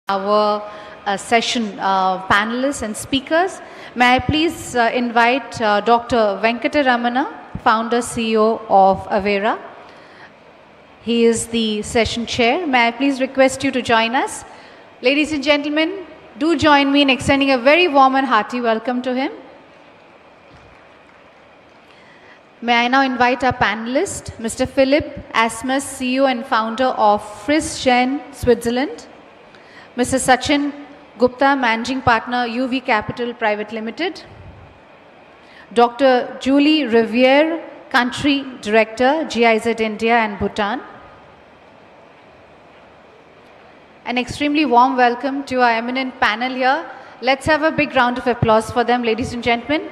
our session panelists and speakers. May I please invite Dr. Venkataramana, founder CEO of Avera. He is the session chair. May I please request you to join us. Ladies and gentlemen, do join me in extending a very warm and hearty welcome to him. May I now invite our panelist, Mr. Philip Asmus, CEO and founder of Frisch-Gen, Switzerland. Mr. Sachin Gupta, Managing Partner, UV Capital Private Limited. Dr. Julie Riviere, Country Director, GIZ India and Bhutan. An extremely warm welcome to our eminent panel here. Let's have a big round of applause for them, ladies and gentlemen.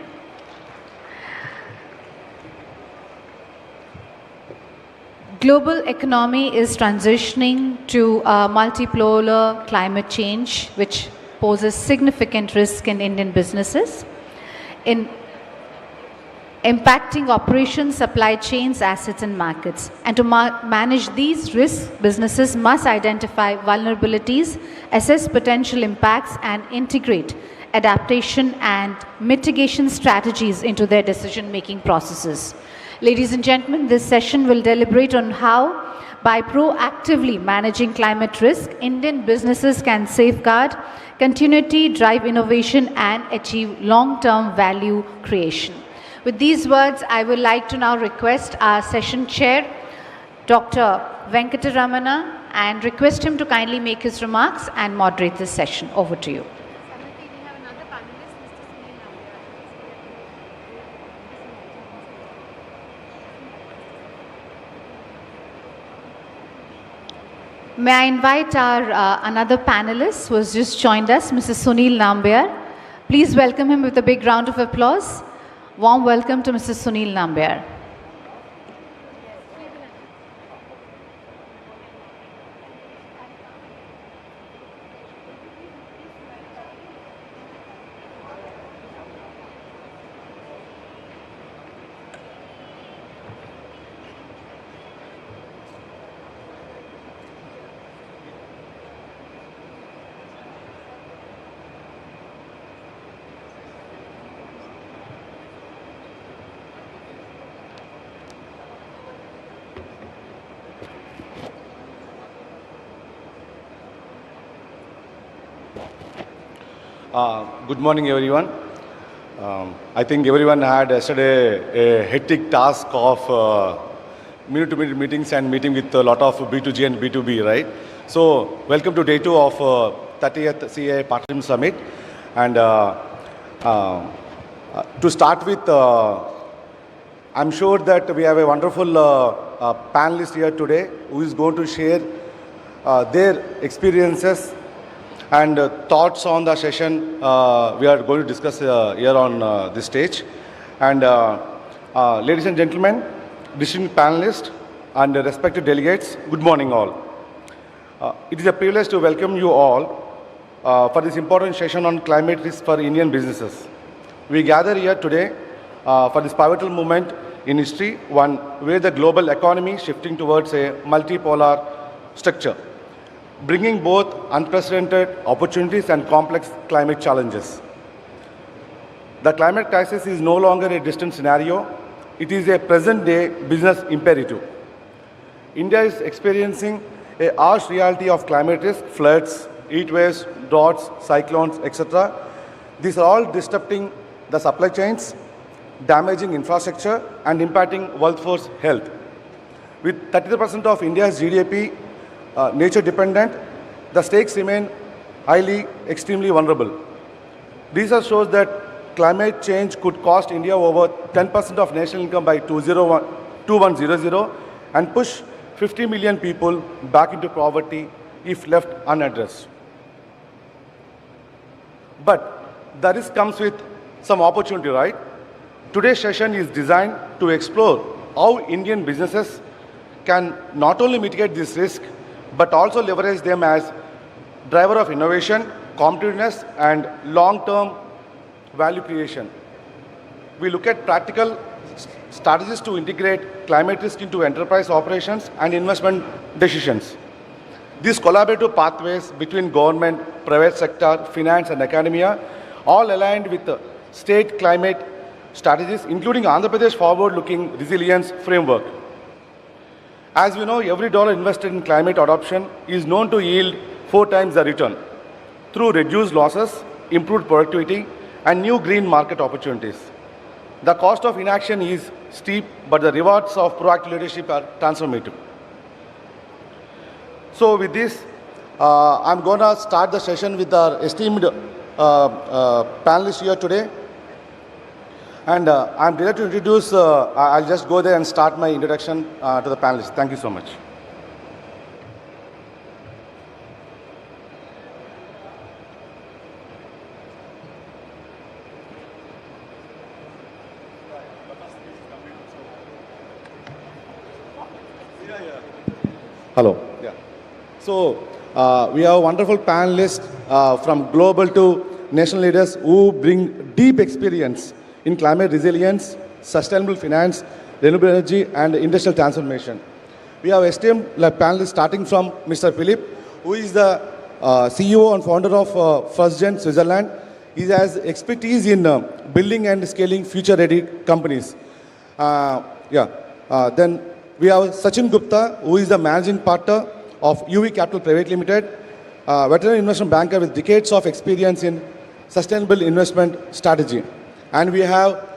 Global economy is transitioning to a multipolar climate change, which poses significant risk in Indian businesses, in impacting operations, supply chains, assets, and markets. And to manage these risks, businesses must identify vulnerabilities, assess potential impacts, and integrate adaptation and mitigation strategies into their decision-making processes. Ladies and gentlemen, this session will deliberate on how, by proactively managing climate risk, Indian businesses can safeguard continuity, drive innovation, and achieve long-term value creation. With these words, I would like to now request our session chair, Dr. Venkataramana, and request him to kindly make his remarks and moderate this session. Over to you. May I invite our another panelist who has just joined us, Mr. Sunil Nambiar. Please welcome him with a big round of applause. Warm welcome to Mr. Sunil Nambiar. Good morning, everyone. I think everyone had yesterday a hectic task of minute-to-minute meetings and meeting with a lot of B2G and B2B, right? So, welcome to day 2 of 30th CII Partnership Summit. And to start with, I'm sure that we have a wonderful panelist here today who is going to share their experiences and thoughts on the session we are going to discuss here on this stage. And ladies and gentlemen, distinguished panelists and respected delegates, good morning all. It is a privilege to welcome you all for this important session on climate risk for Indian businesses. We gather here today for this pivotal moment in history, one where the global economy is shifting towards a multipolar structure, bringing both unprecedented opportunities and complex climate challenges. The climate crisis is no longer a distant scenario, it is a present-day business imperative. India is experiencing a harsh reality of climate risk, floods, heat waves, droughts, cyclones, etc. These are all disrupting the supply chains, damaging infrastructure, and impacting workforce health. With 30% of India's GDP nature dependent, the stakes remain extremely vulnerable. Research shows that climate change could cost India over 10% of national income by 2100 and push 50 million people back into poverty if left unaddressed. But the risk comes with some opportunity, right? Today's session is designed to explore how Indian businesses can not only mitigate this risk, but also leverage them as driver of innovation, competitiveness, and long-term value creation. We look at practical strategies to integrate climate risk into enterprise operations and investment decisions. These collaborative pathways between government, private sector, finance and academia, all aligned with the state climate strategies, including Andhra Pradesh forward-looking resilience framework. As we know, every dollar invested in climate adoption is known to yield 4 times the return through reduced losses, improved productivity, and new green market opportunities. The cost of inaction is steep, but the rewards of proactive leadership are transformative. So with this, I'm going to start the session with our esteemed panelists here today. And I'm delighted to introduce, I'll just go there and start my introduction to the panelists. Thank you so much. Hello. Yeah. So we have wonderful panelists from global to national leaders who bring deep experience in climate resilience, sustainable finance, renewable energy, and industrial transformation. We have esteemed panelists starting from Mr. Philip, who is the CEO and founder of First Gen Switzerland. He has expertise in building and scaling future-ready companies. Then we have Sachin Gupta, who is the managing partner of UV Capital Private Limited, veteran investment banker with decades of experience in sustainable investment strategy. And we have,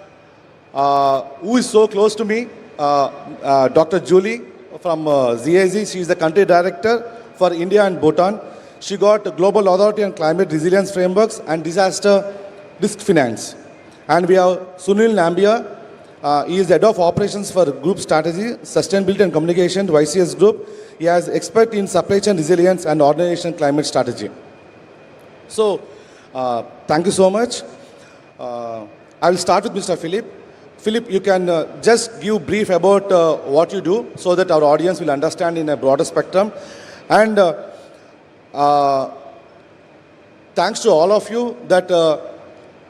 who is so close to me, Dr. Julie from ZAZ. She is the country director for India and Bhutan. She got Global Authority on Climate Resilience Frameworks and Disaster Risk Finance. And we have Sunil Nambia. He is the head of operations for Group Strategy, Sustainability and Communication, YCS Group. He has expert in supply chain resilience and organization climate strategy. So, thank you so much. I will start with Mr. Philip. Philip, you can just give brief about what you do so that our audience will understand in a broader spectrum. And thanks to all of you that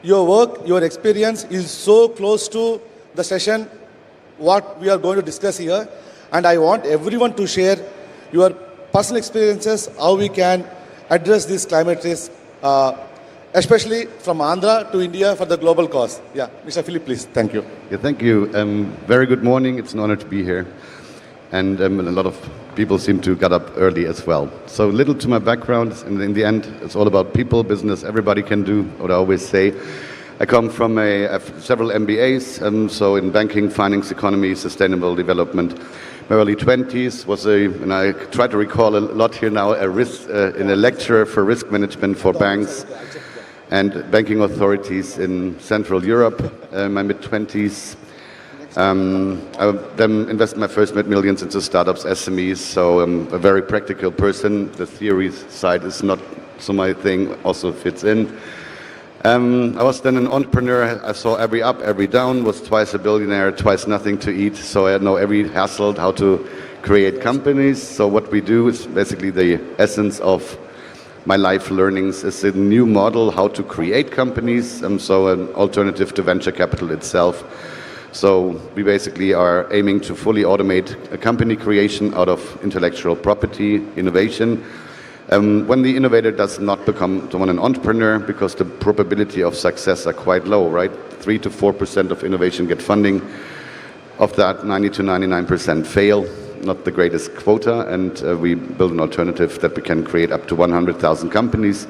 your work, your experience is so close to the session, what we are going to discuss here. And I want everyone to share your personal experiences, how we can address this climate risk, especially from Andhra to India for the global cause. Yeah, Mr. Philip, please. Thank you. Yeah, thank you. Very good morning. It's an honor to be here. And a lot of people seem to get up early as well. So little to my background, and in the end, it's all about people, business, everybody can do what I always say. I come from several MBAs, so in banking, finance, economy, sustainable development. My early 20s was and I try to recall a lot here now, in a lecturer for risk management for banks and banking authorities in Central Europe. My mid-20s, I then invested my first millions into startups, SMEs, so I'm a very practical person. The theory side is not so my thing, also fits in. I was then an entrepreneur. I saw every up, every down, was twice a billionaire, twice nothing to eat. So I know every hassle, how to create companies. So what we do is basically the essence of my life learnings is a new model, how to create companies. So an alternative to venture capital itself. So we basically are aiming to fully automate a company creation out of intellectual property, innovation. When the innovator does not become an entrepreneur, because the probability of success are quite low, right? 3 to 4% of innovation get funding. Of that, 90 to 99% fail, not the greatest quota, and we build an alternative that we can create up to 100,000 companies.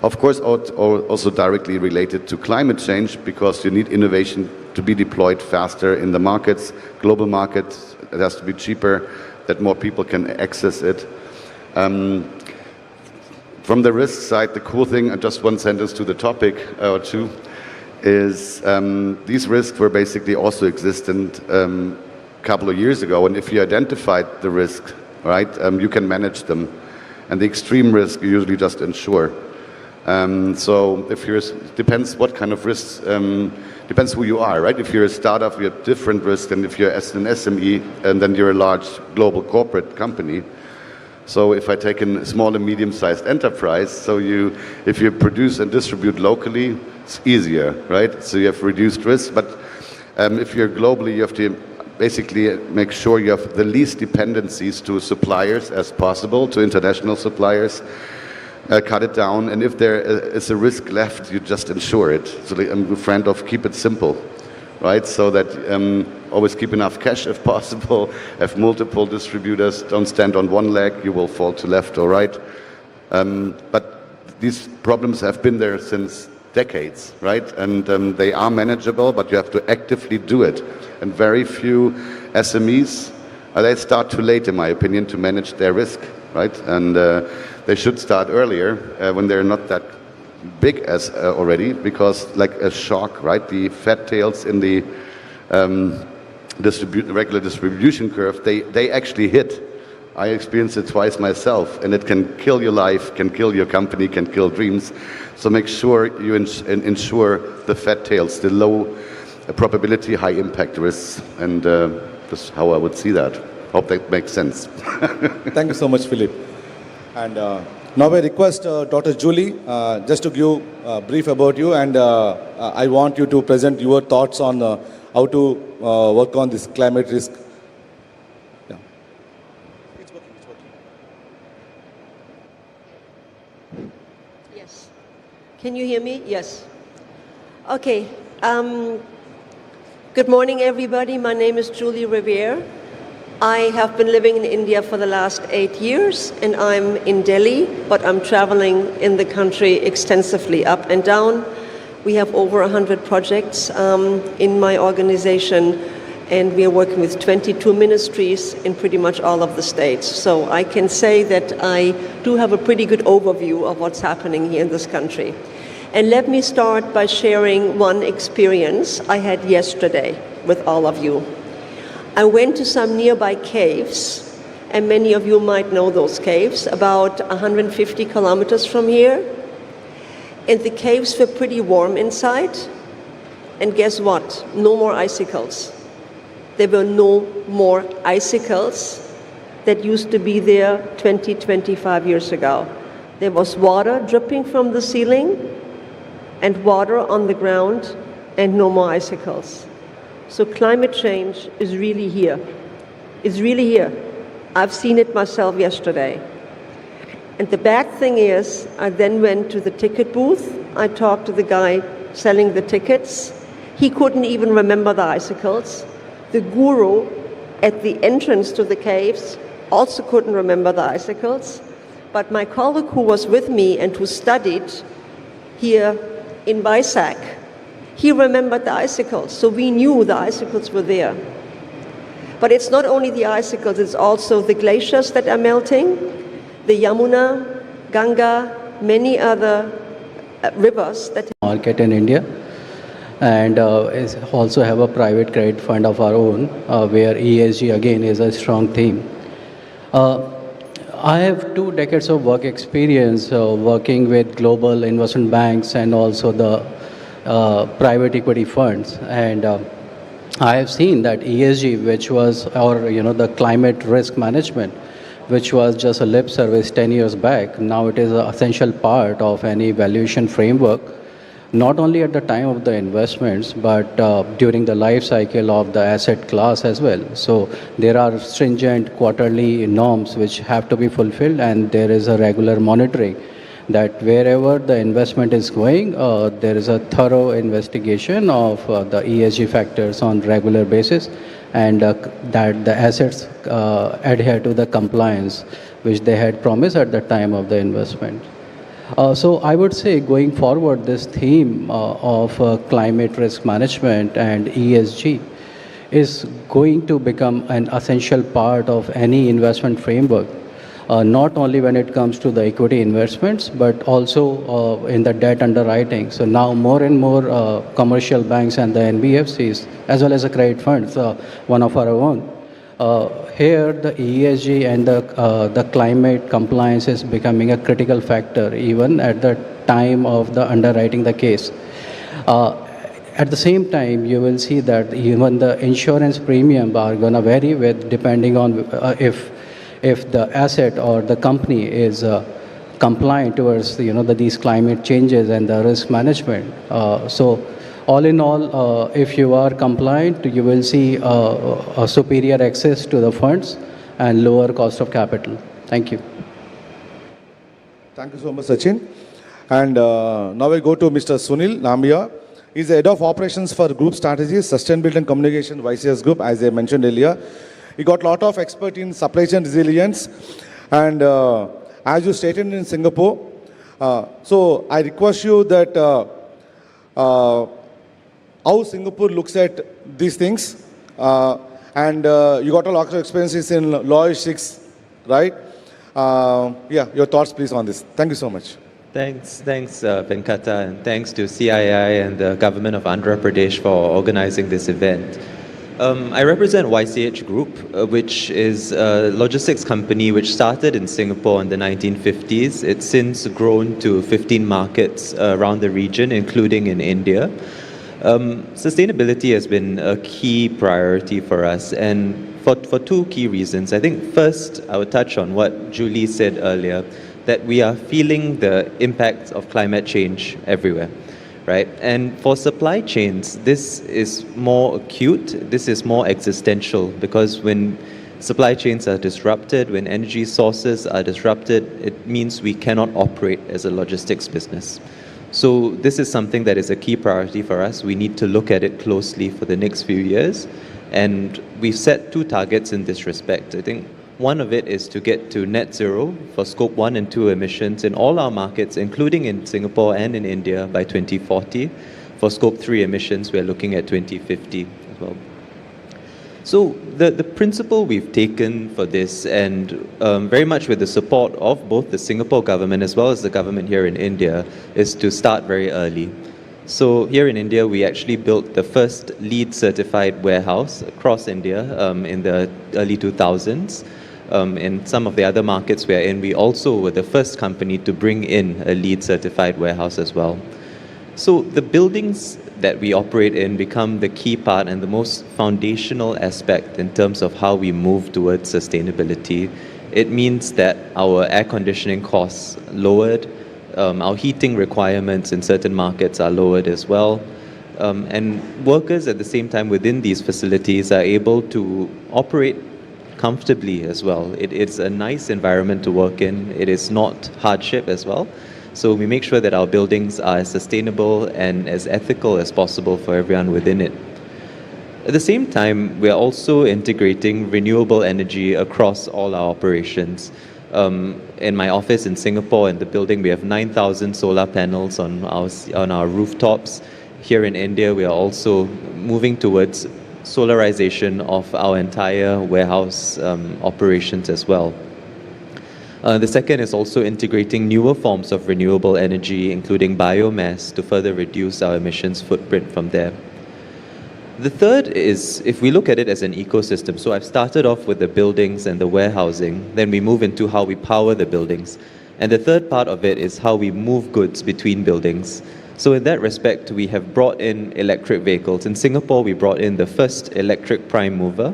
Of course, also directly related to climate change, because you need innovation to be deployed faster in the markets, global markets. It has to be cheaper, that more people can access it. From the risk side, the cool thing, and just one sentence to the topic or two, is these risks were basically also existent a couple of years ago. And if you identified the risk, right, you can manage them. And the extreme risk you usually just insure. So if you're, depends what kind of risks, depends who you are, right? If you're a startup, you have different risks than if you're an SME, and then you're a large global corporate company. So if I take a small and medium-sized enterprise, so if you produce and distribute locally, it's easier, right? So you have reduced risk. But if you're globally, you have to basically make sure you have the least dependencies to suppliers as possible, to international suppliers. Cut it down, and if there is a risk left, you just insure it. So I'm a friend of keep it simple, right? So that always keep enough cash if possible, have multiple distributors, don't stand on one leg, you will fall to left or right. But these problems have been there since decades, right? And they are manageable, but you have to actively do it. And very few SMEs, they start too late, in my opinion, to manage their risk, right? And they should start earlier when they're not that big as already, because like a shock, right? The fat tails in the regular distribution curve, they actually hit. I experienced it twice myself, and it can kill your life, can kill your company, can kill dreams. So make sure you ensure the fat tails, the low probability, high impact risks, and that's how I would see that. Hope that makes sense. Thank you so much, Philip. And now I request Dr. Julie just to give a brief about you, and I want you to present your thoughts on how to work on this climate risk. Yeah. It's working. Yes. Can you hear me? Yes. Okay. Good morning, everybody. My name is Julie Revere. I have been living in India for the last 8 years, and I'm in Delhi, but I'm traveling in the country extensively, up and down. We have over 100 projects in my organization, and we are working with 22 ministries in pretty much all of the states. So I can say that I do have a pretty good overview of what's happening here in this country. And let me start by sharing one experience I had yesterday with all of you. I went to some nearby caves, and many of you might know those caves, about 150 kilometers from here. And the caves were pretty warm inside. And guess what? No more icicles. There were no more icicles that used to be there 20, 25 years ago. There was water dripping from the ceiling and water on the ground and no more icicles. So climate change is really here. It's really here. I've seen it myself yesterday. And the bad thing is, I then went to the ticket booth. I talked to the guy selling the tickets. He couldn't even remember the icicles. The guru at the entrance to the caves also couldn't remember the icicles. But my colleague who was with me and who studied here in Vizag, he remembered the icicles, so we knew the icicles were there. But it's not only the icicles, it's also the glaciers that are melting, the Yamuna, Ganga, many other rivers that market in India, and also have a private credit fund of our own, where ESG again is a strong theme. I have 2 decades of work experience working with global investment banks and also the private equity funds, and I have seen that ESG, which was the climate risk management, which was just a lip service 10 years back, now it is an essential part of any valuation framework, not only at the time of the investments, but during the life cycle of the asset class as well. So there are stringent quarterly norms which have to be fulfilled, and there is a regular monitoring that wherever the investment is going, there is a thorough investigation of the ESG factors on regular basis, and that the assets adhere to the compliance which they had promised at the time of the investment. So I would say going forward, this theme of climate risk management and ESG is going to become an essential part of any investment framework. Not only when it comes to the equity investments, but also in the debt underwriting. So now more and more commercial banks and the NBFCs, as well as the credit funds, one of our own, here the ESG and the climate compliance is becoming a critical factor even at the time of the underwriting the case. At the same time, you will see that even the insurance premium are going to vary with depending on if the asset or the company is compliant towards these climate changes and the risk management. So all in all, if you are compliant, you will see a superior access to the funds and lower cost of capital. Thank you. Thank you so much, Sachin. And now I go to Mr. Sunil Nambiya. He's the Head of Operations for Group Strategies, Sustainability and Communication, YCS Group, as I mentioned earlier. He got a lot of expert in supply chain resilience. And as you stated in Singapore, so I request you that how Singapore looks at these things. And you got a lot of experiences in logistics, right? Yeah, your thoughts please on this. Thank you so much. Thanks, Venkata, and thanks to CII and the government of Andhra Pradesh for organizing this event. I represent YCH Group, which is a logistics company which started in Singapore in the 1950s. It's since grown to 15 markets around the region, including in India. Sustainability has been a key priority for us, and for two key reasons. I think first, I would touch on what Julie said earlier, that we are feeling the impacts of climate change everywhere, right? And for supply chains, this is more acute, this is more existential, because when supply chains are disrupted, when energy sources are disrupted, it means we cannot operate as a logistics business. So this is something that is a key priority for us. We need to look at it closely for the next few years. And we've set two targets in this respect. I think one of it is to get to net zero for scope 1 and 2 emissions in all our markets, including in Singapore and in India by 2040. For scope 3 emissions, we're looking at 2050 as well. So the principle we've taken for this, and very much with the support of both the Singapore government as well as the government here in India, is to start very early. So here in India, we actually built the first LEED certified warehouse across India in the early 2000s. In some of the other markets we're in, we also were the first company to bring in a LEED certified warehouse as well. So the buildings that we operate in become the key part and the most foundational aspect in terms of how we move towards sustainability. It means that our air conditioning costs lowered, our heating requirements in certain markets are lowered as well. And workers at the same time within these facilities are able to operate comfortably as well. It's a nice environment to work in. It is not hardship as well. So we make sure that our buildings are as sustainable and as ethical as possible for everyone within it. At the same time, we are also integrating renewable energy across all our operations. In my office in Singapore, in the building, we have 9,000 solar panels on our rooftops. Here in India, we are also moving towards solarization of our entire warehouse operations as well. The second is also integrating newer forms of renewable energy, including biomass, to further reduce our emissions footprint from there. The third is, if we look at it as an ecosystem, so I've started off with the buildings and the warehousing, then we move into how we power the buildings. And the third part of it is how we move goods between buildings. So in that respect, we have brought in electric vehicles. In Singapore, we brought in the first electric prime mover.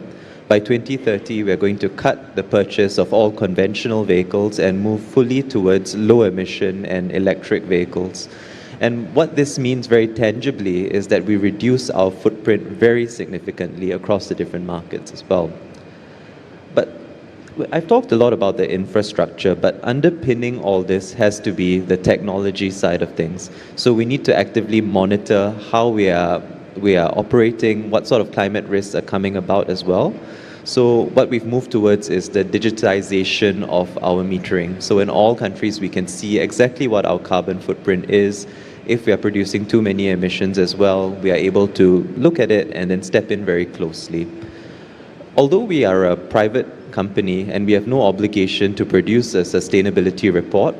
By 2030, we're going to cut the purchase of all conventional vehicles and move fully towards low emission and electric vehicles. And what this means very tangibly is that we reduce our footprint very significantly across the different markets as well. But I've talked a lot about the infrastructure, but underpinning all this has to be the technology side of things. So we need to actively monitor how we are operating, what sort of climate risks are coming about as well. So what we've moved towards is the digitization of our metering. So in all countries, we can see exactly what our carbon footprint is. If we are producing too many emissions as well, we are able to look at it and then step in very closely. Although we are a private company and we have no obligation to produce a sustainability report,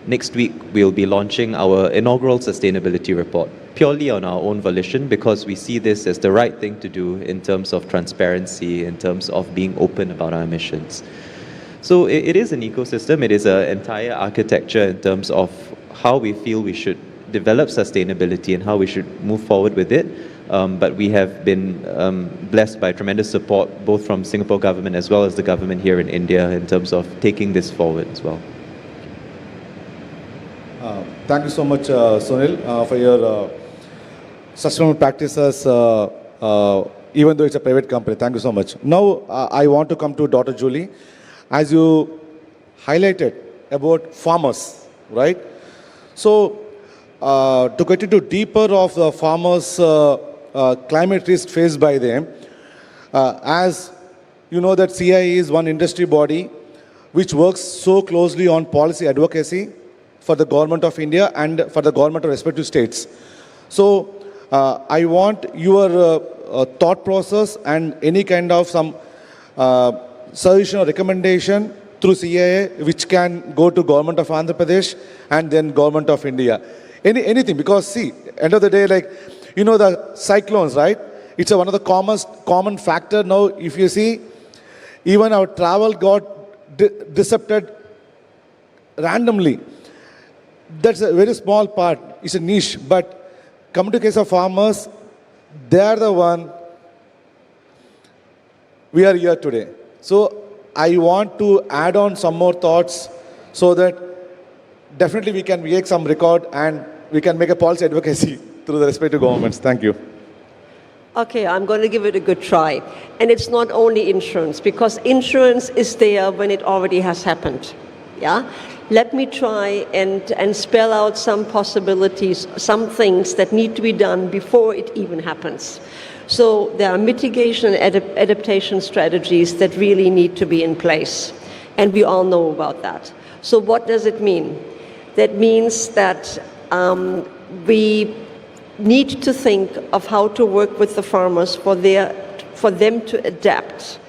next week we'll be launching our inaugural sustainability report, purely on our own volition, because we see this as the right thing to do in terms of transparency, in terms of being open about our emissions. So it is an ecosystem, it is an entire architecture in terms of how we feel we should develop sustainability and how we should move forward with it. But we have been blessed by tremendous support, both from Singapore government as well as the government here in India, in terms of taking this forward as well. Thank you so much, Sunil, for your sustainable practices, even though it's a private company. Thank you so much. Now, I want to come to Dr. Julie. As you highlighted about farmers, right? So, to get into deeper of the farmers' climate risk faced by them, as you know that CII is one industry body which works so closely on policy advocacy for the government of India and for the government of respective states. So, I want your thought process and any kind of some suggestion or recommendation through CII which can go to government of Andhra Pradesh and then government of India. Anything, because see, end of the day, like, you know, the cyclones, right? It's one of the common factor now. If you see, even our travel got disrupted randomly. That's a very small part. It's a niche. But come to case of farmers, they are the one we are here today. So I want to add on some more thoughts so that definitely we can make some record and we can make a policy advocacy through the respective governments. Thank you. Okay, I'm going to give it a good try. And it's not only insurance, because insurance is there when it already has happened. Yeah? Let me try and spell out some possibilities, some things that need to be done before it even happens. So there are mitigation and adaptation strategies that really need to be in place. And we all know about that. So what does it mean? That means that we need to think of how to work with the farmers for them to adapt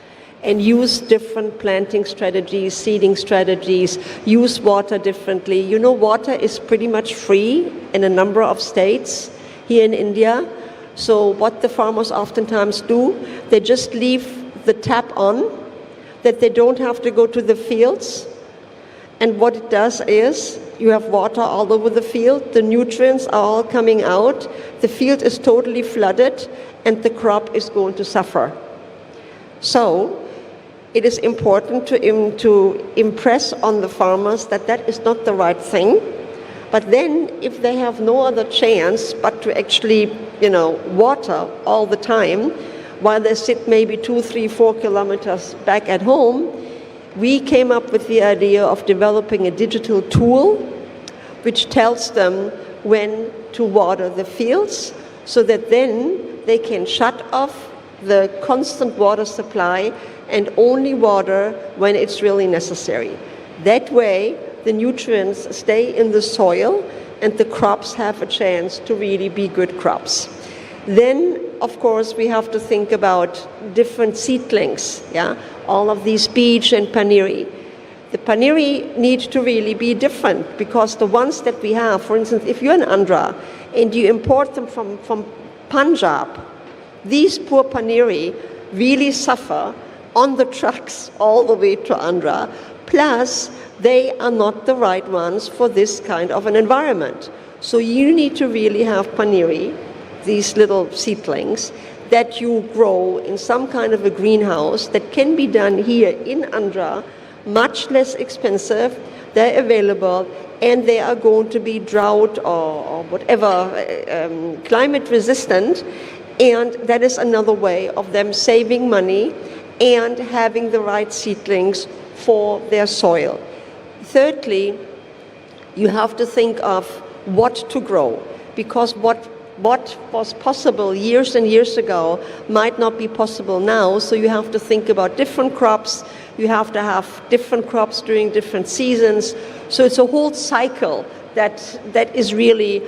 and use different planting strategies, seeding strategies, use water differently. You know, water is pretty much free in a number of states here in India. So what the farmers oftentimes do, they just leave the tap on, that they don't have to go to the fields. And what it does is, you have water all over the field, the nutrients are all coming out, the field is totally flooded, and the crop is going to suffer. So, it is important to impress on the farmers that that is not the right thing. But then, if they have no other chance but to actually, water all the time, while they sit maybe 2, 3, 4 kilometers back at home, we came up with the idea of developing a digital tool which tells them when to water the fields, so that then they can shut off the constant water supply and only water when it's really necessary. That way, the nutrients stay in the soil and the crops have a chance to really be good crops. Then, of course, we have to think about different seedlings, all of these peach and paniri. The paniri need to really be different, because the ones that we have, for instance, if you're in Andhra and you import them from Punjab, these poor paniri really suffer on the trucks all the way to Andhra, plus they are not the right ones for this kind of an environment. So you need to really have paniri, these little seedlings, that you grow in some kind of a greenhouse that can be done here in Andhra, much less expensive, they're available, and they are going to be drought or whatever, climate resistant, and that is another way of them saving money and having the right seedlings for their soil. Thirdly, you have to think of what to grow, because what was possible years and years ago might not be possible now, so you have to think about different crops, you have to have different crops during different seasons, so it's a whole cycle that is really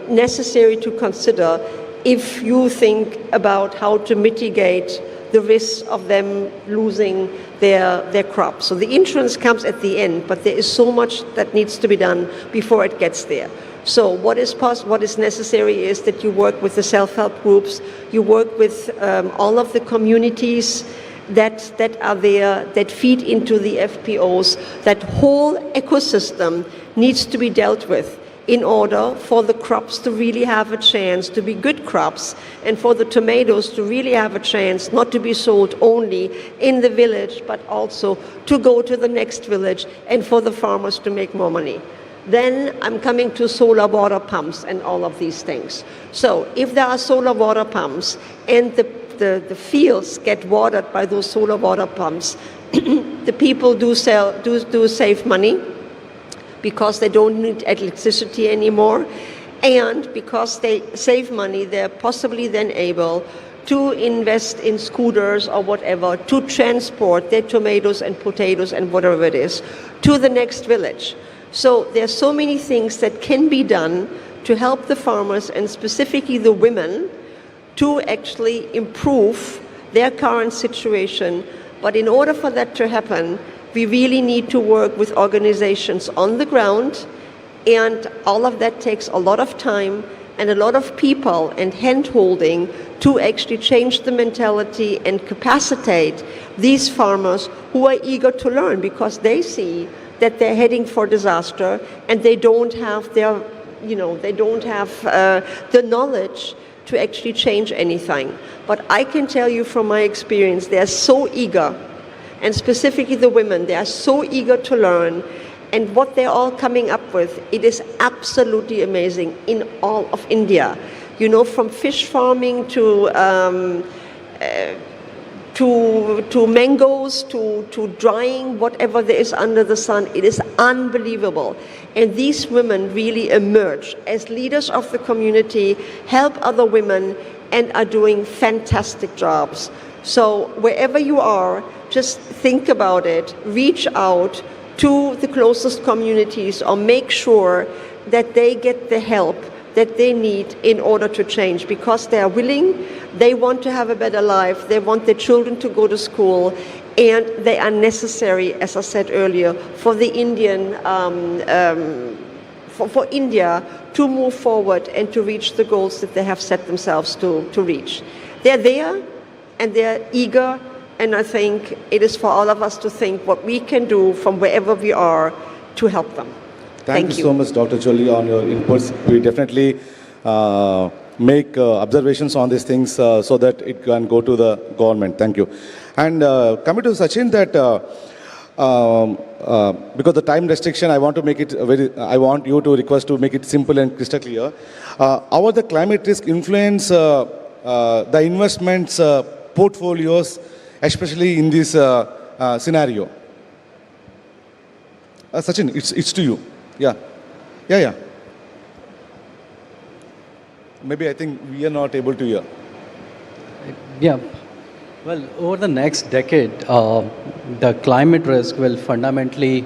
necessary to consider if you think about how to mitigate the risks of them losing their crops. So the insurance comes at the end, but there is so much that needs to be done before it gets there. So what is necessary is that you work with the self-help groups, you work with all of the communities that are there, that feed into the FPOs. That whole ecosystem needs to be dealt with in order for the crops to really have a chance to be good crops, and for the tomatoes to really have a chance not to be sold only in the village, but also to go to the next village, and for the farmers to make more money. Then I'm coming to solar water pumps and all of these things. So if there are solar water pumps and the fields get watered by those solar water pumps, the people do save money because they don't need electricity anymore. And because they save money, they're possibly then able to invest in scooters or whatever to transport their tomatoes and potatoes and whatever it is to the next village. So there's so many things that can be done to help the farmers and specifically the women to actually improve their current situation. But in order for that to happen, we really need to work with organizations on the ground, and all of that takes a lot of time and a lot of people and hand-holding to actually change the mentality and capacitate these farmers who are eager to learn, because they see that they're heading for disaster and they don't have the knowledge to actually change anything. But I can tell you from my experience, they're so eager, and specifically the women, they are so eager to learn. And what they're all coming up with, it is absolutely amazing in all of India. You know, from fish farming to mangoes, to drying whatever there is under the sun. It is unbelievable. And these women really emerge as leaders of the community, help other women, and are doing fantastic jobs. So wherever you are, just think about it, reach out to the closest communities, or make sure that they get the help that they need in order to change, because they are willing, they want to have a better life, they want their children to go to school, and they are necessary, as I said earlier, for the Indian, for India to move forward and to reach the goals that they have set themselves to reach. They're there and they're eager. And I think it is for all of us to think what we can do from wherever we are to help them. Thank you so much, Dr. Choli, on your inputs. We definitely make observations on these things so that it can go to the government. Thank you. And coming to Sachin, that because the time restriction, I want to make it I want you to request to make it simple and crystal clear. How the climate risk influence the investments portfolios, especially in this scenario? Sachin, it's to you. Yeah. Maybe I think we are not able to hear. Yeah. Well, over the next decade, the climate risk will fundamentally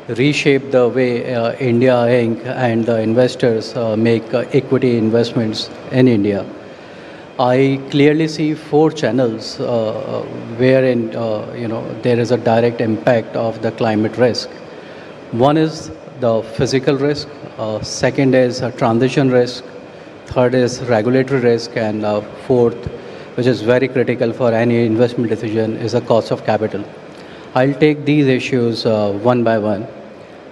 reshape the way India Inc. and the investors make equity investments in India. I clearly see 4 channels wherein there is a direct impact of the climate risk. One is the physical risk, second is a transition risk, third is regulatory risk, and fourth, which is very critical for any investment decision, is the cost of capital. I'll take these issues one by one.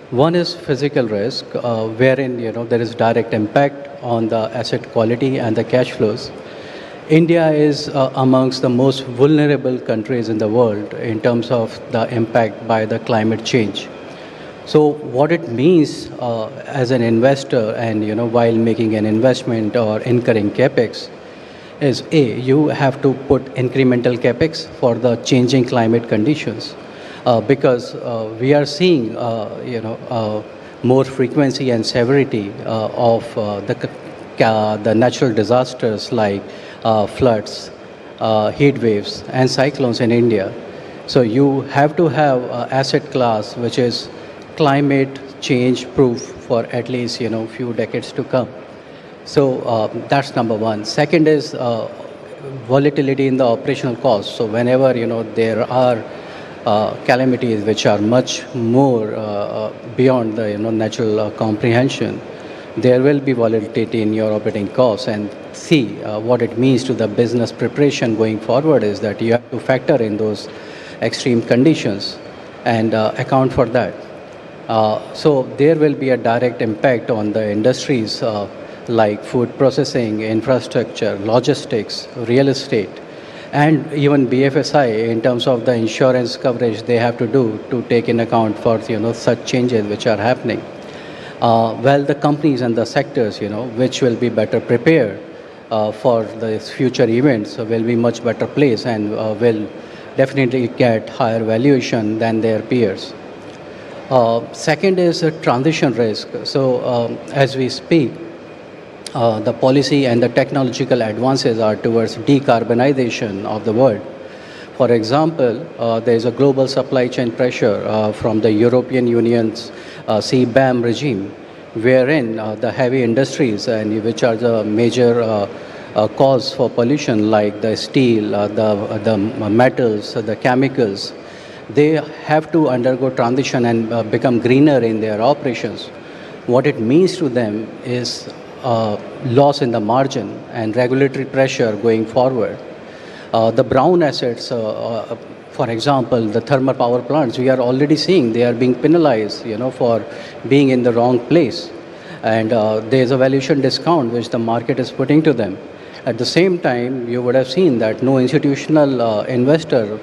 One is physical risk, wherein there is direct impact on the asset quality and the cash flows. India is amongst the most vulnerable countries in the world in terms of the impact by the climate change. So what it means as an investor and while making an investment or incurring capex is you have to put incremental capex for the changing climate conditions because we are seeing more frequency and severity of the natural disasters like floods, heat waves, and cyclones in India. So you have to have an asset class which is climate change proof for at least few decades to come. So that's number one. Second is volatility in the operational costs. So whenever there are calamities which are much more beyond the natural comprehension, there will be volatility in your operating costs. And see what it means to the business preparation going forward is that you have to factor in those extreme conditions and account for that. So there will be a direct impact on the industries like food processing, infrastructure, logistics, real estate, and even BFSI in terms of the insurance coverage they have to do to take in account for such changes which are happening. well, the companies and the sectors, which will be better prepared for the future events will be much better placed and will definitely get higher valuation than their peers. Second is a transition risk. So as we speak, the policy and the technological advances are towards decarbonization of the world. For example, there is a global supply chain pressure from the European Union's CBAM regime, wherein the heavy industries, and which are the major cause for pollution, like the steel, the metals, the chemicals, they have to undergo transition and become greener in their operations. What it means to them is loss in the margin and regulatory pressure going forward. The brown assets, for example, the thermal power plants, we are already seeing they are being penalized, for being in the wrong place. And there is a valuation discount which the market is putting to them. At the same time, you would have seen that no institutional investor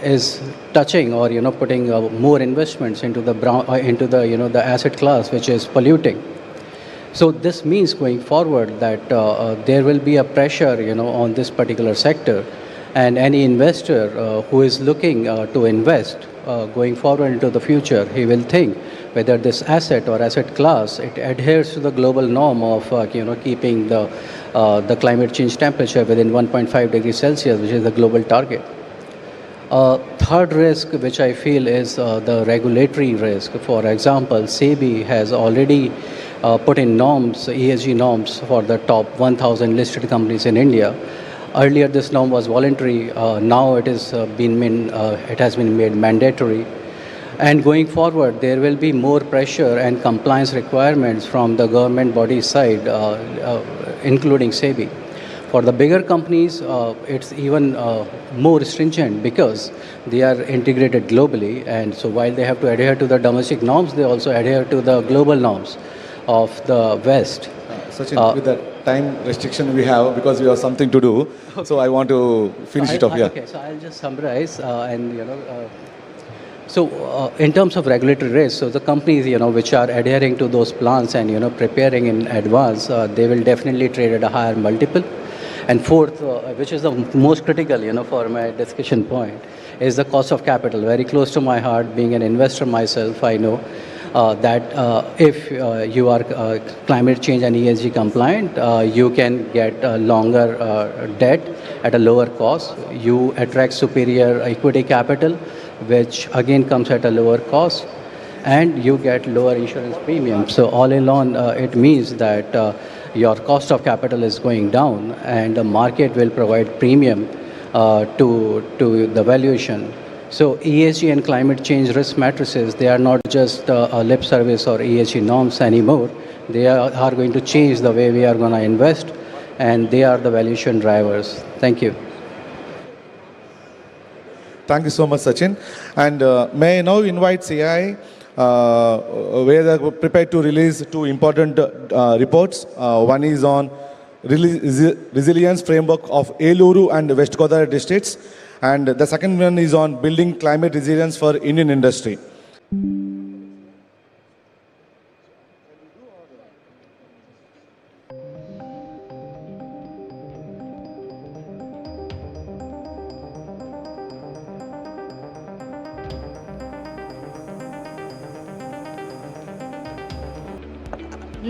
is touching or putting more investments into the the asset class which is polluting. So this means going forward that there will be a pressure on this particular sector, and any investor who is looking to invest going forward into the future, he will think whether this asset or asset class it adheres to the global norm of keeping the climate change temperature within 1.5 degrees Celsius, which is the global target. Third risk, which I feel is the regulatory risk. For example, SEBI has already put in norms, ESG norms for the top 1,000 listed companies in India. Earlier, this norm was voluntary. Now it has been made mandatory. And going forward, there will be more pressure and compliance requirements from the government body side, including SEBI. For the bigger companies, it's even more stringent because they are integrated globally. And so while they have to adhere to the domestic norms, they also adhere to the global norms of the West. Sachin, with the time restriction we have, because we have something to do, okay. So I want to finish it off here. Okay, so I'll just summarize So in terms of regulatory risk, so the companies, which are adhering to those plans and, preparing in advance, they will definitely trade at a higher multiple. And fourth, which is the most critical, for my discussion point, is the cost of capital. Very close to my heart, being an investor myself, I know that if you are climate change and ESG compliant, you can get longer debt at a lower cost. You attract superior equity capital, which again comes at a lower cost, and you get lower insurance premium. So all in all, it means that your cost of capital is going down, and the market will provide premium to the valuation. So ESG and climate change risk matrices, they are not just a lip service or ESG norms anymore. They are going to change the way we are going to invest, and they are the valuation drivers. Thank you. Thank you so much, Sachin. And may I now invite CII, where they are prepared to release two important reports. One is on resilience framework of Eluru and West Godavari districts. And the second one is on building climate resilience for Indian industry.